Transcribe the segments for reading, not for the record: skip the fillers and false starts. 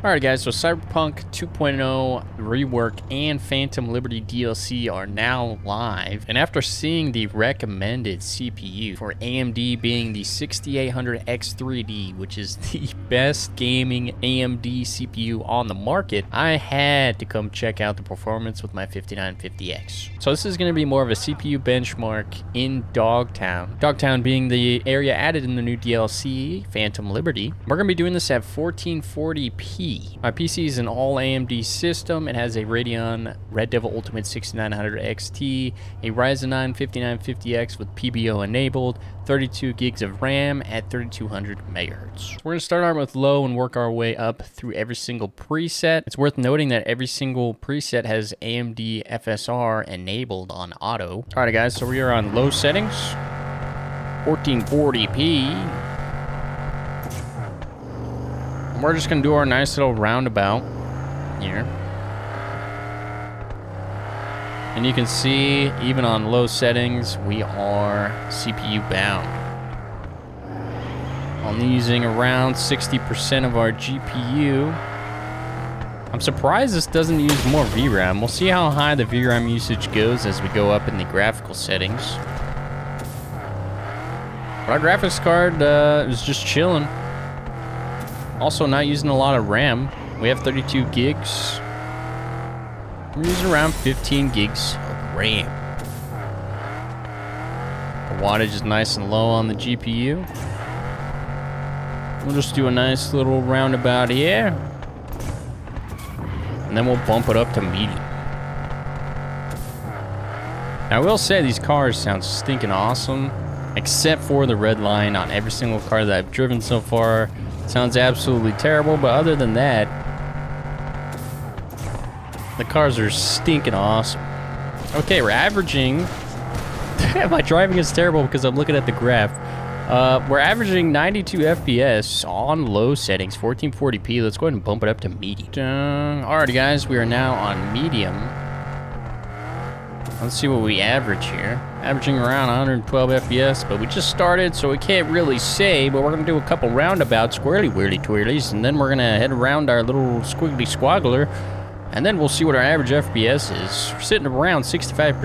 Alright guys, so Cyberpunk 2.0 rework and Phantom Liberty DLC are now live, and after seeing the recommended CPU for AMD being the 6800X3D, which is the best gaming AMD CPU on the market, I had to come check out the performance with my 5950X. So this is going to be more of a CPU benchmark in Dogtown. Dogtown being the area added in the new DLC, Phantom Liberty. We're going to be doing this at 1440p. My PC is an all AMD system. It has a Radeon Red Devil Ultimate 6900 XT, a Ryzen 9 5950X with PBO enabled, 32 gigs of RAM at 3200 megahertz. So we're going to start out with low and work our way up through every single preset. It's worth noting that every single preset has AMD FSR enabled on auto. Alright guys, so we are on low settings, 1440p. We're just going to do our nice little roundabout here. And you can see, even on low settings, we are CPU bound. Only using around 60% of our GPU. I'm surprised this doesn't use more VRAM. We'll see how high the VRAM usage goes as we go up in the graphical settings. But our graphics card is just chilling. Also not using a lot of RAM. We have 32 gigs. We're using around 15 gigs of RAM. The wattage is nice and low on the GPU. We'll just do a nice little roundabout here. And then we'll bump it up to medium. Now I will say these cars sound stinking awesome. Except for the red line on every single car that I've driven so far. Sounds absolutely terrible, but other than that, the cars are stinking awesome. Okay, we're averaging... My driving is terrible because I'm looking at the graph. We're averaging 92 FPS on low settings, 1440p. Let's go ahead and bump it up to medium. Alrighty guys, we are now on medium. Let's see what we average here. Averaging around 112 FPS, but we just started, so we can't really say, but we're going to do a couple roundabouts, squirrely-whirly-twirlies, and then we're going to head around our little squiggly-squaggler, and then we'll see what our average FPS is. We're sitting around 65%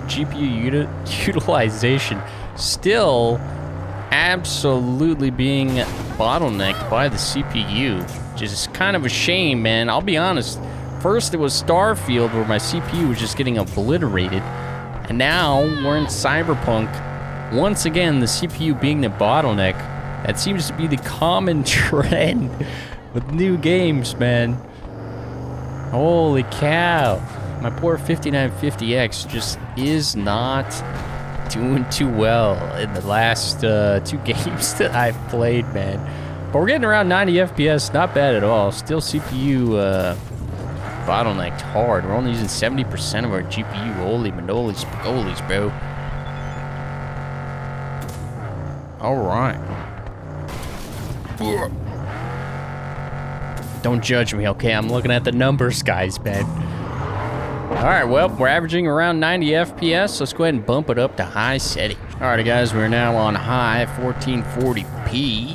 GPU utilization. Still absolutely being bottlenecked by the CPU, which is kind of a shame, man. I'll be honest. First, it was Starfield, where my CPU was just getting obliterated. And now, we're in Cyberpunk. Once again, the CPU being the bottleneck. That seems to be the common trend with new games, man. Holy cow. My poor 5950X just is not doing too well in the last 2 games that I've played, man. But we're getting around 90 FPS. Not bad at all. Still CPU... bottlenecked hard. We're only using 70% of our GPU. Holy manolis, spagolis, bro. Alright. Don't judge me, okay? I'm looking at the numbers, guys, man. Alright, well, we're averaging around 90 FPS. Let's go ahead and bump it up to high setting. Alright, guys, we're now on high 1440p.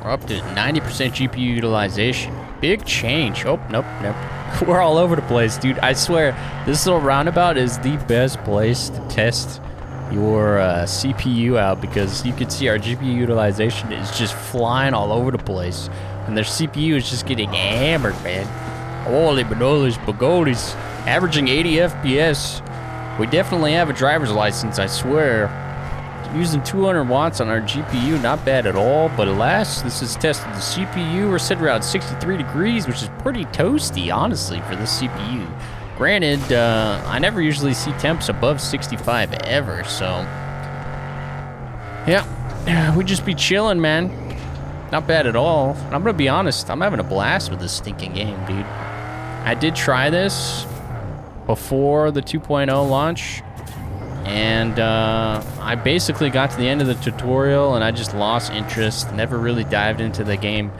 We're up to 90% GPU utilization. Big change. Oh, nope. We're all over the place, dude. I swear, this little roundabout is the best place to test your CPU out because you can see our GPU utilization is just flying all over the place. And their CPU is just getting hammered, man. Holy banolis, bagolis. Averaging 80 FPS. We definitely have a driver's license, I swear. Using 200 watts on our GPU, not bad at all, but alas, this is tested the CPU. We're sitting around 63 degrees, which is pretty toasty, honestly, for this CPU. Granted, I never usually see temps above 65 ever, so... Yeah, we just be chilling, man. Not bad at all. And I'm gonna be honest, I'm having a blast with this stinking game, dude. I did try this before the 2.0 launch. And I basically got to the end of the tutorial and I just lost interest, never really dived into the game.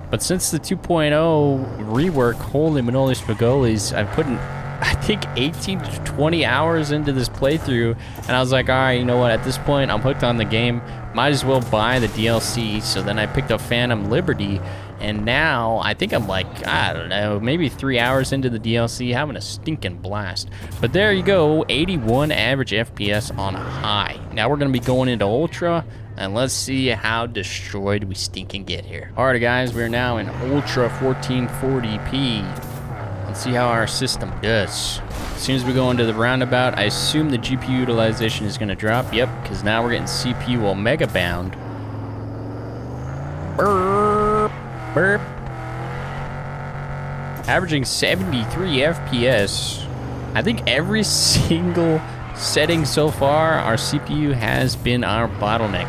But since the 2.0 rework, holy manolis spagolis, I've put in, I think, 18 to 20 hours into this playthrough. And I was like, all right, you know what, at this point, I'm hooked on the game. Might as well buy the DLC. So then I picked up Phantom Liberty. And now, I think I'm like, I don't know, maybe 3 hours into the DLC, having a stinking blast. But there you go, 81 average FPS on high. Now we're gonna be going into Ultra, and let's see how destroyed we stinking get here. Alrighty guys, we're now in Ultra 1440p. Let's see how our system does. As soon as we go into the roundabout, I assume the GPU utilization is gonna drop. Yep, because now we're getting CPU Omega bound. Burp, burp. Averaging 73 FPS. I think every single setting so far, our CPU has been our bottleneck.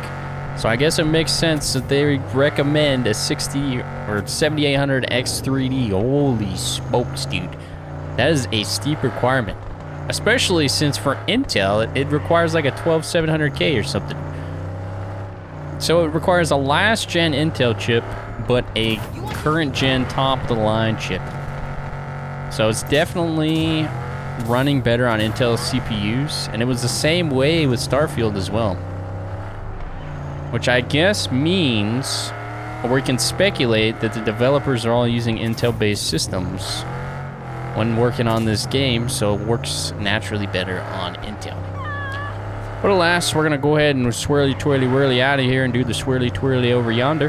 So I guess it makes sense that they recommend a 60 or 7800 X3D. Holy smokes, dude. That is a steep requirement. Especially since for Intel, it requires like a 12700K or something. So it requires a last gen Intel chip, but a current gen top of the line chip. So it's definitely running better on Intel CPUs, and it was the same way with Starfield as well. Which I guess means, or we can speculate that the developers are all using Intel-based systems when working on this game, so it works naturally better on Intel. But alas, we're gonna go ahead and swirly twirly whirly out of here and do the swirly twirly over yonder.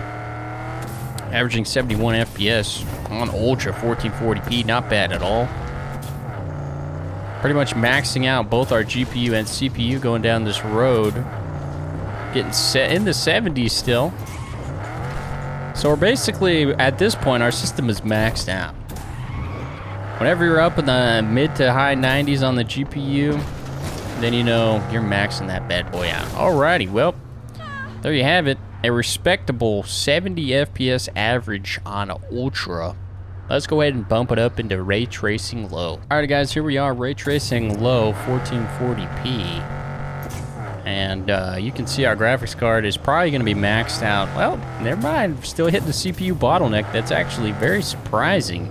Averaging 71 FPS on Ultra 1440p, not bad at all. Pretty much maxing out both our GPU and CPU going down this road. Getting set in the 70s still. So we're basically, at this point, our system is maxed out. Whenever you're up in the mid to high 90s on the GPU, then you know you're maxing that bad boy out. Alrighty, well, there you have it. A respectable 70 FPS average on Ultra. Let's go ahead and bump it up into Raytracing Low. Alrighty guys, here we are, Raytracing Low 1440p. And you can see our graphics card is probably going to be maxed out. Well, never mind. We're still hitting the CPU bottleneck. That's actually very surprising.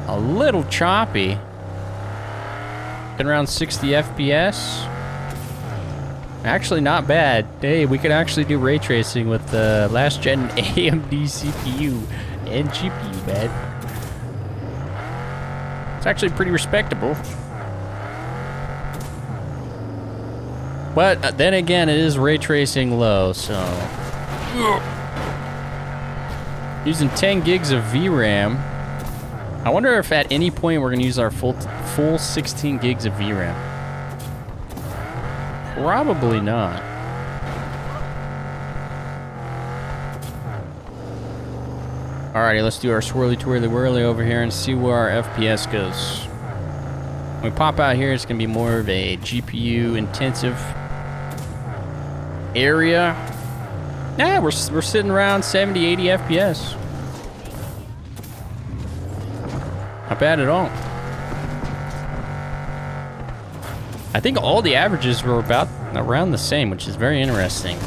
A little choppy. Getting around 60 FPS. Actually, not bad. Hey, we could actually do ray tracing with the last gen AMD CPU and GPU, man. It's actually pretty respectable. But then again, it is Raytracing Low, so... Using 10 gigs of VRAM. I wonder if at any point we're going to use our full 16 gigs of VRAM. Probably not. Alrighty, let's do our swirly twirly whirly over here and see where our FPS goes. When we pop out here, it's going to be more of a GPU intensive area. Yeah, we're sitting around 70, 80 FPS. Not bad at all. I think all the averages were about around the same, which is very interesting.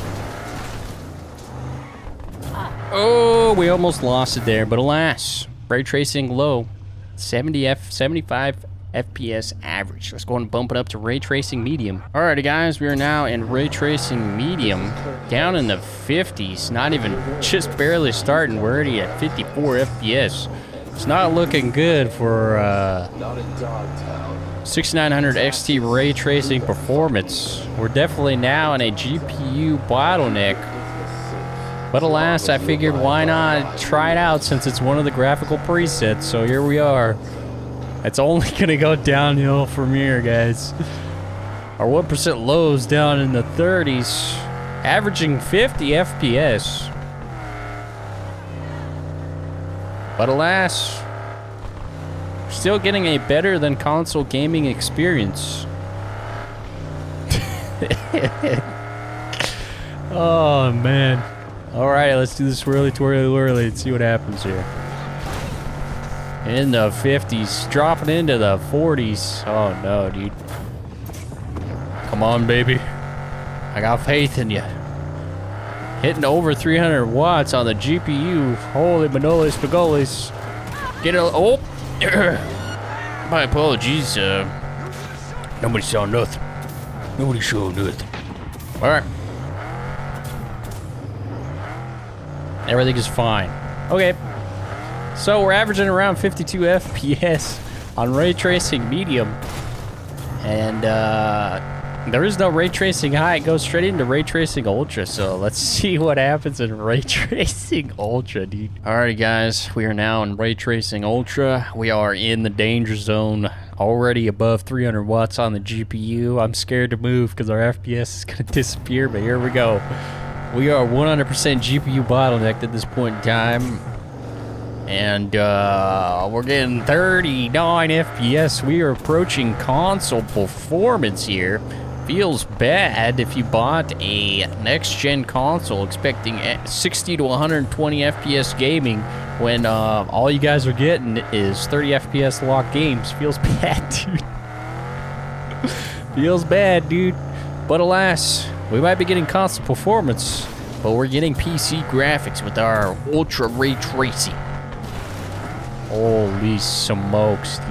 Oh, we almost lost it there, but alas, Raytracing Low, 75 FPS average. Let's go and bump it up to Raytracing Medium. Alrighty guys, we are now in Raytracing Medium, down in the 50s, not even, just barely starting. We're already at 54 FPS. It's not looking good for 6900 XT ray tracing performance. We're definitely now in a GPU bottleneck. But alas, I figured why not try it out since it's one of the graphical presets. So here we are. It's only gonna go downhill from here, guys. Our 1% lows down in the 30s, averaging 50 FPS. But alas, still getting a better than console gaming experience. Oh man. Alright, let's do this swirly twirly whirly and see what happens here. In the 50s, dropping into the 40s. Oh no, dude. Come on, baby. I got faith in you. Hitting over 300 watts on the GPU. Holy manolis pagolis. Get a... Oh! My apologies. Nobody saw nothing. Nobody showed nothing. Alright. Everything is fine. Okay. So we're averaging around 52 FPS on ray tracing medium. And there is no ray tracing high. It goes straight into ray tracing ultra. So let's see what happens in ray tracing ultra, dude. Alrighty, guys, we are now in ray tracing ultra. We are in the danger zone, already above 300 watts on the GPU. I'm scared to move because our FPS is gonna disappear, but here we go. We are 100% GPU bottlenecked at this point in time. And we're getting 39 FPS. We are approaching console performance here. Feels bad if you bought a next-gen console expecting 60 to 120 FPS gaming when all you guys are getting is 30 FPS locked games. Feels bad, dude. Feels bad, dude. But alas, we might be getting console performance, but we're getting PC graphics with our ultra ray tracing. Holy smokes, dude.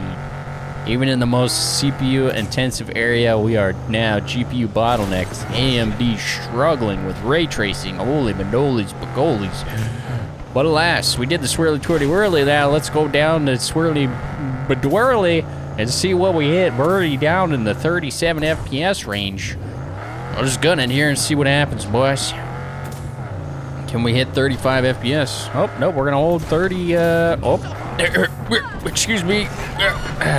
Even in the most CPU-intensive area, we are now GPU bottlenecks. AMD struggling with ray tracing. Holy manolies, bagolies. But alas, we did the swirly twirly whirly. Now let's go down to swirly badwirly and see what we hit. We're already down in the 37 FPS range. I'll just gun in here and see what happens, boys. Can we hit 35 FPS? Oh, no, we're gonna hold 30, excuse me.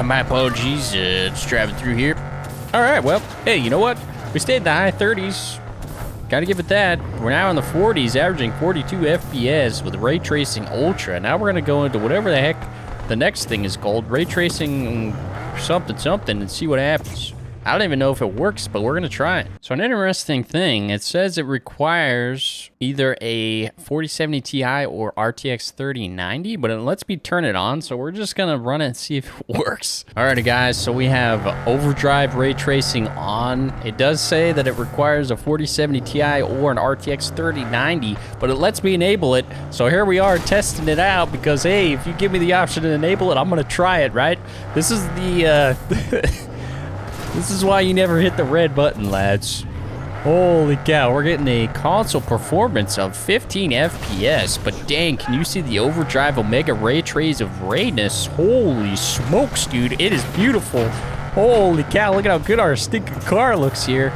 My apologies, just driving through here. All right, well, hey, you know what? We stayed in the high 30s. Gotta give it that. We're now in the 40s, averaging 42 FPS with Ray Tracing Ultra. Now we're gonna go into whatever the heck the next thing is called, Ray Tracing something, and see what happens. I don't even know if it works, but we're gonna try it. So an interesting thing, it says it requires either a 4070 Ti or RTX 3090, but it lets me turn it on, so we're just gonna run it and see if it works. Alrighty guys, so we have overdrive ray tracing on. It does say that it requires a 4070 Ti or an RTX 3090, but it lets me enable it. So here we are testing it out because, hey, if you give me the option to enable it, I'm gonna try it, right? This is the, this is why you never hit the red button, lads. Holy cow, we're getting a console performance of 15 FPS, but dang, can you see the overdrive Omega ray trace of rayness? Holy smokes, dude, it is beautiful. Holy cow, look at how good our stinking car looks here.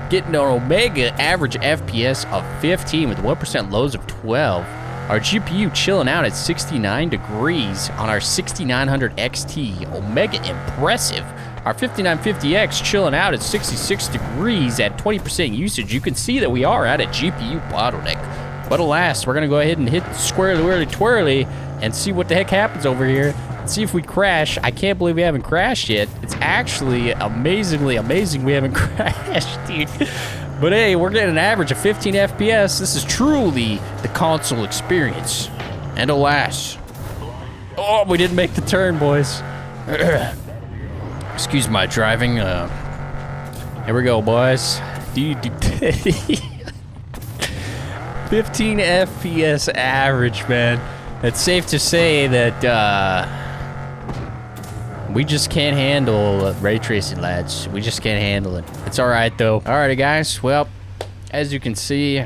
Getting an Omega average FPS of 15 with 1% lows of 12. Our GPU chilling out at 69 degrees on our 6900 XT. Omega impressive. Our 5950X chilling out at 66 degrees at 20% usage. You can see that we are at a GPU bottleneck. But alas, we're gonna go ahead and hit squarely whirly twirly and see what the heck happens over here. See if we crash. I can't believe we haven't crashed yet. It's actually amazingly amazing we haven't crashed, dude. But hey, we're getting an average of 15 FPS. This is truly the console experience. And alas, oh, we didn't make the turn, boys. Excuse my driving. Here we go, boys. 15 FPS average, man. It's safe to say that we just can't handle ray tracing, lads. We just can't handle it. It's all right, though. Alrighty, guys. Well, as you can see,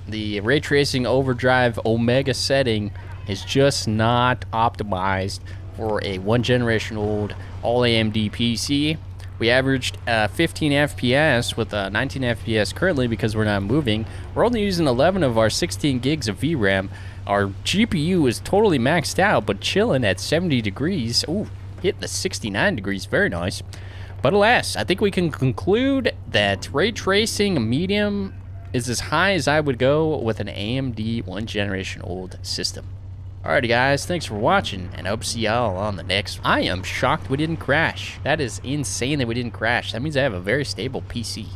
the Ray Tracing Overdrive Omega setting is just not optimized for a one generation old all AMD PC. We averaged 15 FPS with 19 FPS currently because we're not moving. We're only using 11 of our 16 gigs of VRAM. Our GPU is totally maxed out, but chilling at 70 degrees. Ooh, hitting the 69 degrees, very nice. But alas, I think we can conclude that ray tracing medium is as high as I would go with an AMD one generation old system. Alrighty guys, thanks for watching, and I hope to see y'all on the next one. I am shocked we didn't crash. That is insane that we didn't crash. That means I have a very stable PC.